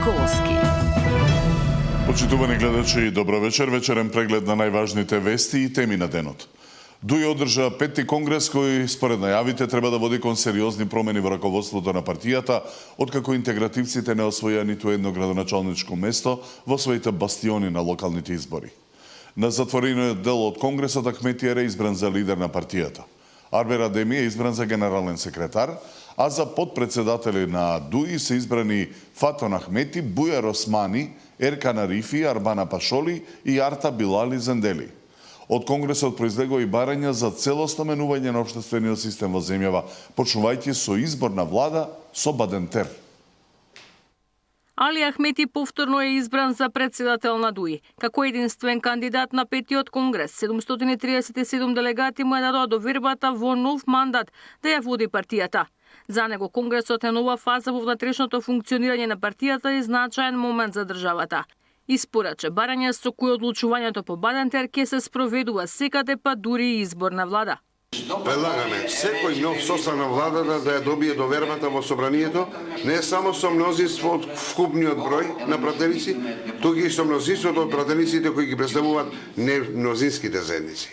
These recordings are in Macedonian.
Колоски. Почитувани гледачи, добро вечер. Вечерен преглед на најважните вести и теми на денот. ДУИ одржа петти конгрес кој според најавите треба да води кон сериозни промени во раководството на партијата, откако интегративците не освоја ниту едно градоначалничко место во своите бастиони на локалните избори. На затворениот дел од конгресот Ахмети е избран за лидер на партијата. Арбер Адеми е избран за генерален секретар, а за подпредседатели на ДУИ се избрани Фатон Ахмети, Бујар Османи, Еркан Арифи, Арбана Пашоли и Арта Билали Зендели. Од конгресот произлегува и барања за целосно менување на општествениот систем во земјава, почнувајќи со избор на влада со Бадентер. Али Ахмети повторно е избран за председател на ДУИ. Како единствен кандидат на петиот конгрес, 737 делегати му е дадоа довербата во нов мандат да ја води партијата. За него конгресот е нова фаза во внатрешното функционирање на партијата и значаен момент за државата. Испорача барање со кои одлучувањето по Бадентер ќе се спроведува секаде, па дури и избор на влада. Предлагаме секој нов состав на владата да ја добие довербата во собранието, не само со мнозинство од вкупниот број на пратеници, туку и со мнозинството од пратениците кои ги представуваат немнозинските заедници.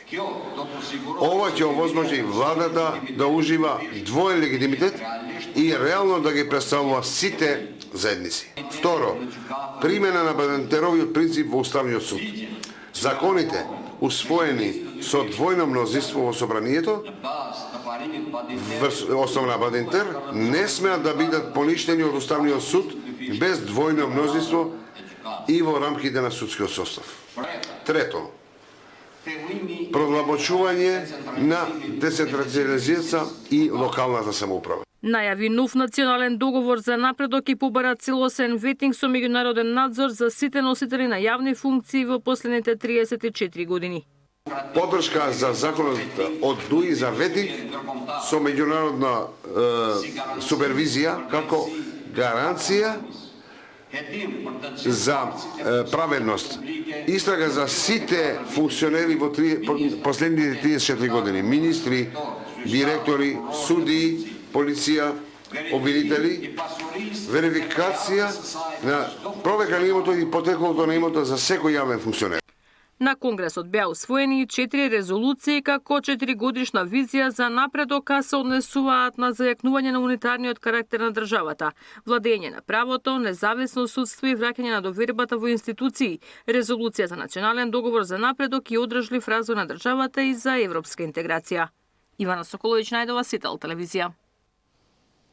Ова ќе овозможи владата да ужива двоен легитимитет и реално да ги представува сите заедници. Второ, примена на Бадентеровиот принцип во Уставниот суд. Законите усвоени со двојно мнозинство во собранието, основа на Бадентер, не смеат да бидат поништени од Уставниот суд без двојно мнозинство и во рамките на судскиот состав. Трето, продлабочување на децентрализацијата и локалната самоуправа. Најави нов национален договор за напредок и побара целосен ветинг со меѓународен надзор за сите носители на јавни функции во последните 34 години. Поддршка за законот од ДУИ за ветинг со меѓународна супервизија како гаранција за праведност. Истрага за сите функционери во последните 34 години, министри, директори, судии, полиција, обвинители, верификација на проверка на имото и потеклото на имото за секој јавен функционер. На конгресот беа усвоени и 4 резолуции како 4-годишна визија за напредок, а се однесуваат на зајакнување на унитарниот карактер на државата, владење на правото, независно судство и враќање на довербата во институции, резолуција за национален договор за напредок и одржлив развој на државата и за европска интеграција. Ивана Соколовиќ, Најдова, Сител телевизија.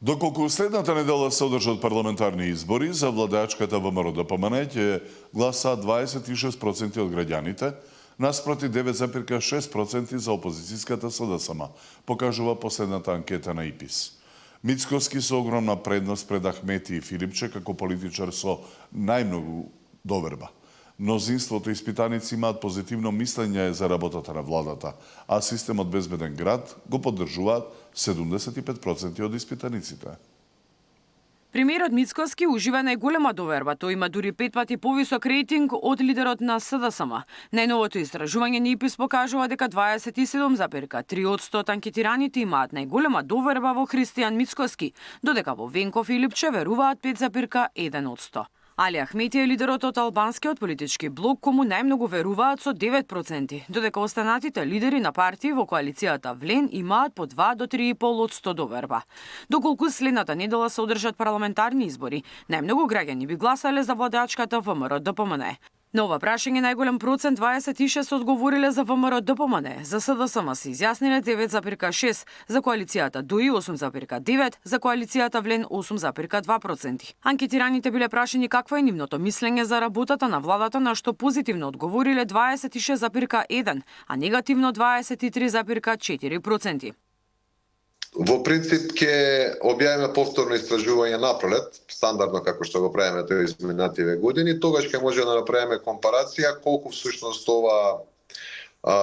Доколку следната недела се одржат парламентарни избори, за владеачката ВМРО-ДПМН ќе гласа 26% од граѓаните, наспроти 9,6% за опозицијската СДСМ, покажува последната анкета на ИПИС. Мицкоски со огромна предност пред Ахмети и Филипче како политичар со најмногу доверба. Мнозинството испитаници имаат позитивно мислење за работата на владата, а системот Безбеден град го поддржуваат 75% од испитаниците. Премиерот Мицкоски ужива најголема доверба, тој има дури 5 пати повисок рейтинг од лидерот на СДСМ. Најновото истражување на ИПИС покажува дека 27,3% од анкетираните имаат најголема доверба во Христијан Мицкоски, додека во Венко Филипче веруваат 5,1%. Али Ахмети е лидерот од албанскиот политички блок, кому најмногу веруваат со 9%, додека останатите лидери на партии во коалицијата Влен имаат по 2 до 3,5% доверба. Доколку следната недела се одржат парламентарни избори, најмногу граѓани би гласале за владеачката ВМРО-ДПМН. На ова прашање најголем процент 26 одговориле за ВМРО-ДПМН, за СДСМ се изјасниле 9,6, за коалицијата ДУИ 8,9, за коалицијата Влен 8,2%. Анкетираните биле прашани какво е нивното мислење за работата на владата, на што позитивно одговориле 26,1, а негативно 23,4%. Во принцип ќе објавиме повторно истражување на пролет, стандардно како што го правиме тоа изминативе години, тогаш ќе може да направиме компарација колку всушност ова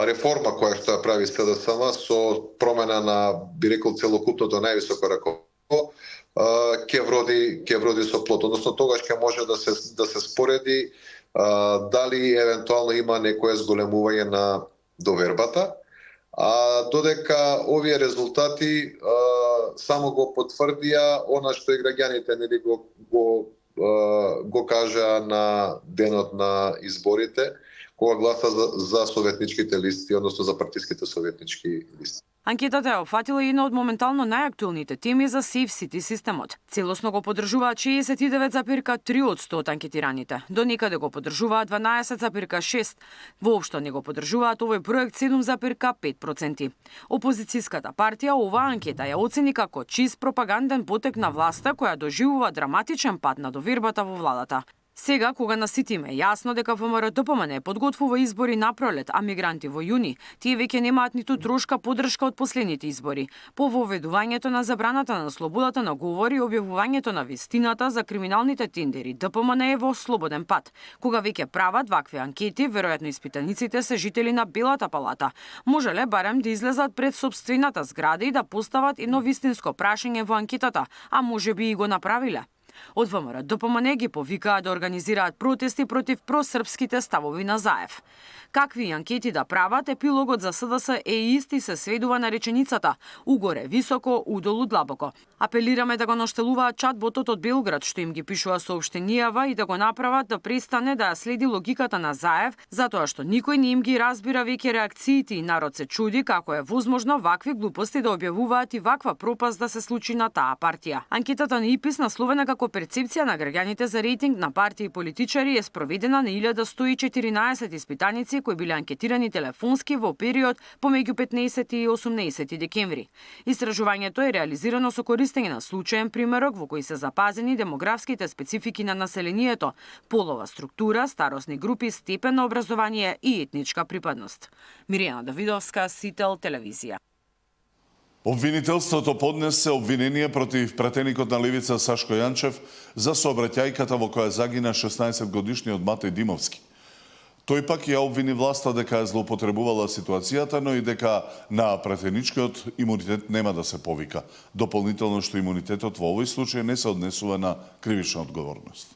реформа која што ја прави СДСМ со промена на, би рекол, целокупното највисоко раководство ќе вроди со плод. Односно тогаш ќе може да се спореди дали евентуално има некое зголемување на довербата. Додека овие резултати само го потврдија она што и граѓаните го го кажа на денот на изборите, кога гласа за советничките листи, односно за партиските советнички листи. Анкетата е опфатила една од моментално најактуелните теми за Safe City системот. Целосно го поддржуваат 69,3 од 100 од анкетираните. До некаде го поддржуваат 12,6. Воопшто не го поддржуваат овој проект 7,5%. Опозицијската партија оваа анкета ја оцени како чист пропаганден потек на власта која доживува драматичен пат на довербата во владата. Сега, кога на сите им е јасно дека ВМРО-ДПМН подготвува избори на пролет, а мигранти во јуни, тие веќе немаат ниту трошка поддршка од последните избори. По воведувањето на забраната на слободата на говор и објавувањето на вистината за криминалните тендери, ДПМН е во слободен пат. Кога веќе прават вакви анкети, веројатно испитаниците се жители на Белата палата. Можеле барем да излезат пред сопствената зграда и да постават едно вистинско прашање во анкетата, а можеби и го направиле. Од ВМРО-ДПМН ги повикаа да организираат протести против просрпските ставови на Заев. Какви анкети да прават, епилогот за СДС е ист и се сведува на реченицата угоре високо, удолу длабоко. Апелираме да го наштелуваат чатботот од Белград, што им ги пишува соопштенијава и да го направат да престане да ја следи логиката на Заев, затоа што никој не им ги разбира веќе реакциите и народ се чуди како е возможно вакви глупости да објавуваат и ваква пропаст да се случи на таа партија. Анкетата на ИПИС насловена како перцепција на граѓаните за рейтинг на партии и политичари е спроведена на 1114 испитаници кои биле анкетирани телефонски во период помеѓу 15 и 18 декември. Истражувањето е реализирано со користење на случаен примерок во кој се запазени демографските специфики на населението, полова структура, старосни групи, степен на образование и етничка припадност. Миријана Давидовска, Сител, телевизија. Обвинителството поднесе обвинение против пратеникот на левица Сашко Јанчев за сообраќајката во која загина 16-годишниот Матеј Димовски. Тој пак ја обвини власта дека ја злоупотребувала ситуацијата, но и дека на пратеничкиот имунитет нема да се повика. Дополнително што имунитетот во овој случај не се однесува на кривична одговорност.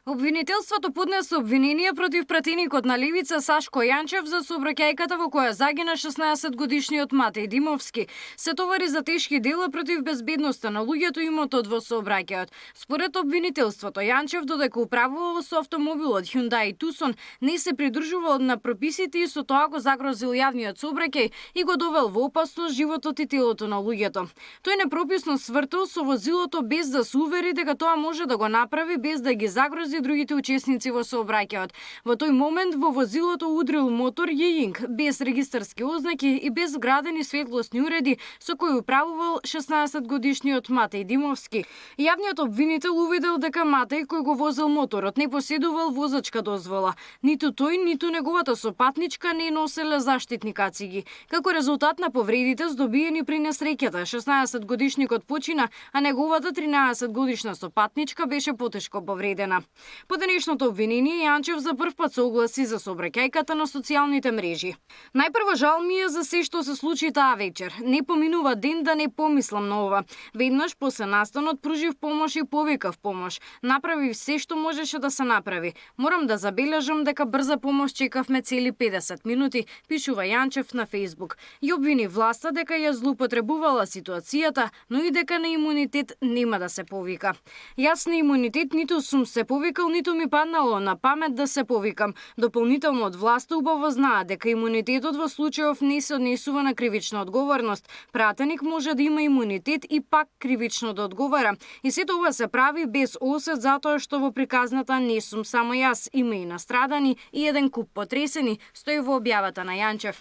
Обвинителството поднесе обвинение против пратеникот на левица Сашко Јанчев за сообраќајката во која загина 16-годишниот Матеј Димовски. Се товари за тешки дела против безбедноста на луѓето и имотот во сообраќајот. Според обвинителството, Јанчев додека управувал со автомобилот Hyundai Tucson не се придржувал на прописите и со тоа го загрозил јавниот сообраќај и го довел во опасност животот и телото на луѓето. Тој непрописно свртел со возилото без да се увери дека тоа може да го направи без да ги загрози другите учесници во сообраќајот. Во тој момент во возилото удрил мотор Ying без регистарски ознаки и без вградени светлосни уреди со кој управувал 16-годишниот Матеј Димовски. Јавниот обвинител увидел дека Матеј кој го возел моторот не поседувал возачка дозвола. Ниту тој, ниту неговата сопатничка не носеле заштитни кациги. Како резултат на повредите здобиени при несреќата, 16-годишникот почина, а неговата 13-годишна сопатничка беше потешко повредена. По денешното обвинение, Јанчев за прв пат се огласи за сообраќајката на социјалните мрежи. Најпрво жал ми е за се што се случи таа вечер. Не поминува ден да не помислам на ова. Веднаш после настанот пружив помош и повикав помош. Направив се што можеше да се направи. Морам да забележам дека брза помош чекавме цели 50 минути, пишува Јанчев на Facebook. И обвини власта дека ја злоупотребувала ситуацијата, но и дека на имунитет нема да се повика. Јас на имунитет ниту сум се повикал, ниту ми паднало на памет да се повикам. Дополнително од власта убаво знаат дека имунитетот во случајов не се однесува на кривична одговорност. Пратеник може да има имунитет и пак кривично да одговара. И сето ова се прави без осет затоа што во приказната не сум само јас, има и настрадани и еден куп потресени, стои во објавата на Јанчев.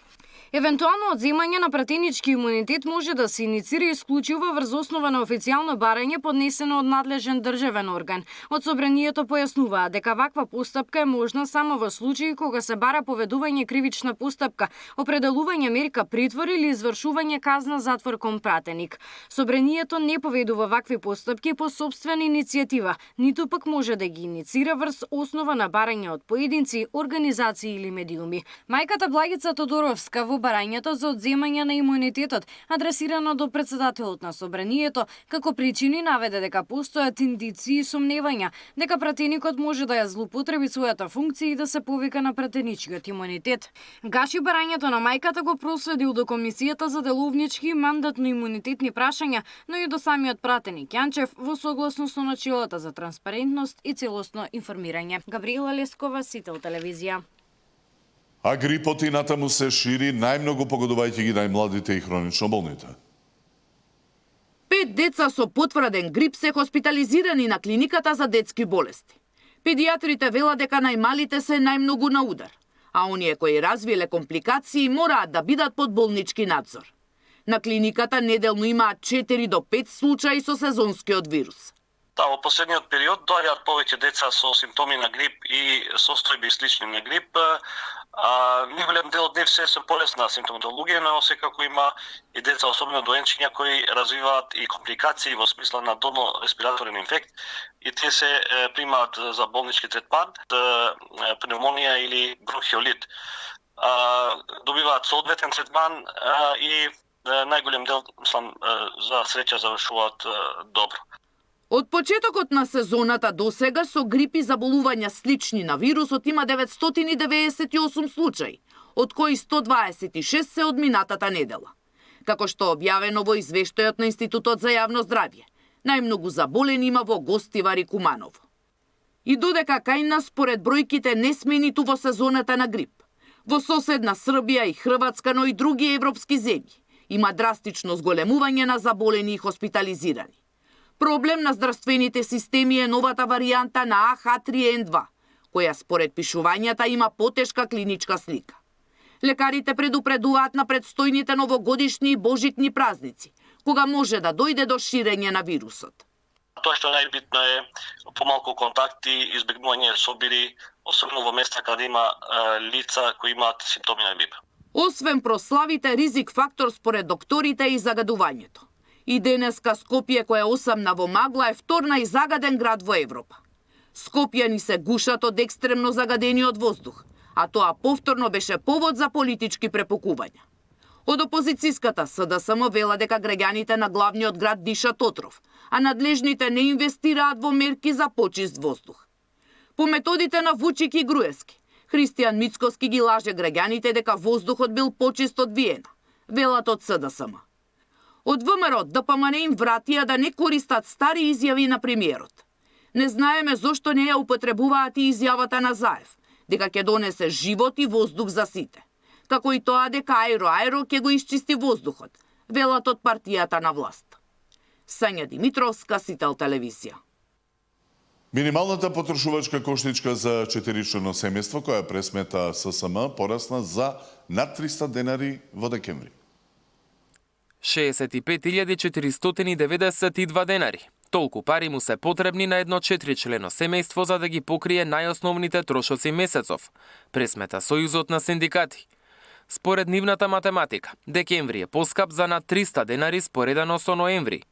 Евентуално одземање на пратенички имунитет може да се иницира исклучиво врз основа на официјално барање поднесено од надлежен државен орган. Од собранието појаснуваа дека ваква постапка е можна само во случаи кога се бара поведување кривична постапка, определување мерка притвор или извршување казна затвор кон пратеник. Собранието не поведува вакви постапки по сопствена иницијатива, ниту пак може да ги иницира врз основа на барање од поединци, организации или медиуми. Мајката Благица Тодоровска во барањето за одземање на имунитетот, адресирано до председателот на собранието, како причини наведе дека постојат индиции и сомневања дека пратеник пратеникот може да ја злоупотреби својата функција и да се повика на пратеничкиот имунитет. Гаши барањето на мајката го проследил до Комисијата за деловнички и мандатно-имунитетни прашања, но и до самиот пратеник Јанчев во согласност со начелата за транспарентност и целосно информирање. Габриела Лескова, Сител телевизија. А грипот и натаму се шири, најмногу погодувајќи ги најмладите и хронично болните. 5 деца со потврден грип се хоспитализирани на клиниката за детски болести. Педиатрите велат дека најмалите се најмногу на удар, а оние кои развиле компликации мораат да бидат под болнички надзор. На клиниката неделно имаат 4 до 5 случаи со сезонскиот вирус. Во последниот период доаѓаат повеќе деца со симптоми на грип и состојби слични на грип. Најголем дел од нив се полесна симптоматологија, но секако има и деца, особено доенчиња, кои развиваат и компликации во смисла на додно-респираторен инфект и тие се примаат за болнички третман, пневмонија или бронхиолит. Добиваат соодветен третман и најголем дел, мислам, за среќа завршуваат добро. Од почетокот на сезоната до сега со грип и заболувања слични на вирусот има 998 случаи, од кои 126 се од минатата недела. Како што објавено во извештајот на Институтот за јавно здравје, најмногу заболени има во Гостивар и Куманово. И додека кај нас според бројките не сме ниту во сезоната на грип, во соседна Србија и Хрватска, но и други европски земји, има драстично зголемување на заболени и хоспитализирани. Проблем на здравствените системи е новата варијанта на AH3N2, која според пишувањата има потешка клиничка слика. Лекарите предупредуваат на предстојните новогодишни и божикни празници, кога може да дојде до ширење на вирусот. Тоа што најбитно е помалку контакти, избегнување собири, особено во места каде има лица кои имаат симптоми на грип. Освен прославите, ризик фактор според докторите е и загадувањето. И денеска Скопје, која осамна во магла, е втор најзагаден град во Европа. Скопјани се гушат од екстремно загадениот воздух, а тоа повторно беше повод за политички препукувања. Од опозицијската СДСМ вела дека граѓаните на главниот град дишат отров, а надлежните не инвестираат во мерки за почист воздух. По методите на Вучик и Груевски, Христијан Мицкоски ги лаже граѓаните дека воздухот бил почист од Виена, велат од СДСМ. Од ВМРО ДПМН им вратија да не користат стари изјави на премиерот. Не знаеме зошто не ја употребуваат и изјавата на Заев, дека ќе донесе живот и воздух за сите. Како и тоа дека Аеро ќе го исчисти воздухот, велат од партијата на власт. Сања Димитровска, Сител телевизија. Минималната потрошувачка коштичка за 4-члено семејство, која пресмета ССМ, порасна за над 300 денари во декември. 65.492 денари. Толку пари му се потребни на едно 4-члено семејство за да ги покрие најосновните трошоци месецов, пресмета Сојузот на синдикати. Според нивната математика, декември е поскап за над 300 денари споредано со ноември.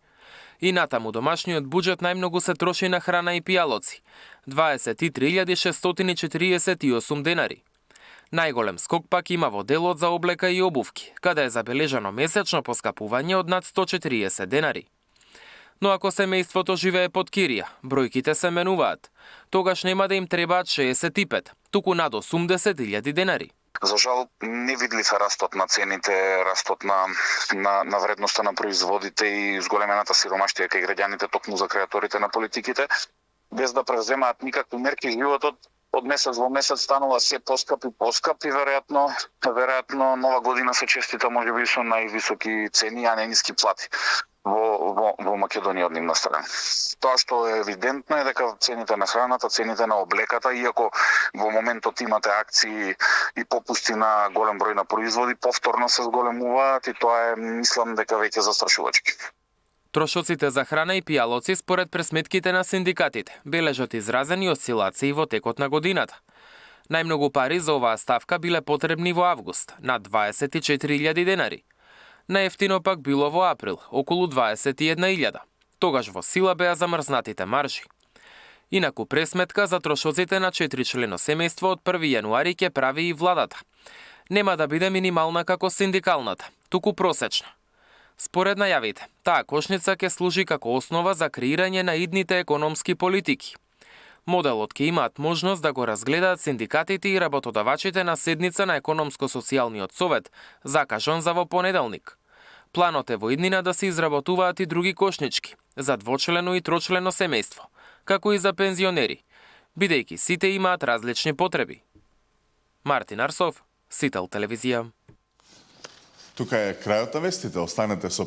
И натаму домашниот буџет најмногу се троши на храна и пијалоци, 23.648 денари. Најголем скок пак има во делот за облека и обувки, каде е забележано месечно поскапување од над 140 денари. Но ако семејството живее под кирија, бројките се менуваат. Тогаш нема да им требаат 65, туку над 80.000 денари. За жал, невидлив е растот на цените, растот на вредноста на производите и зголемената сиромаштија кај граѓаните токму за креаторите на политиките, без да преземаат никакви мерки. Животот од месец во месец станува се поскап и веројатно нова година се честита можеби со највисоки цени, а не ниски плати во Македонија од нивна страна. Тоа што е евидентно е дека цените на храната, цените на облеката, иако во моментот имате акции и попусти на голем број на производи, повторно се зголемуваат и тоа е, мислам дека веќе застрашувачки. Трошоците за храна и пијалоци според пресметките на синдикатите бележат изразени осцилации во текот на годината. Најмногу пари за оваа ставка биле потребни во август, над 24.000 денари. Најефтино пак било во април, околу 21.000. Тогаш во сила беа замрзнатите маржи. Инаку пресметка за трошоците на 4-члено семејство од 1 јануари ќе прави и владата. Нема да биде минимална како синдикалната, туку просечна. Според најавите, таа кошница ќе служи како основа за креирање на идните економски политики. Моделот ќе имаат можност да го разгледаат синдикатите и работодавачите на седница на Економско-социјалниот совет, закажан за во понеделник. Планот е во иднина да се изработуваат и други кошнички за двочлено и трочлено семејство, како и за пензионери, бидејќи сите имаат различни потреби. Мартин Арсов, Сител телевизија. Тука е крајот на вестите. Останете со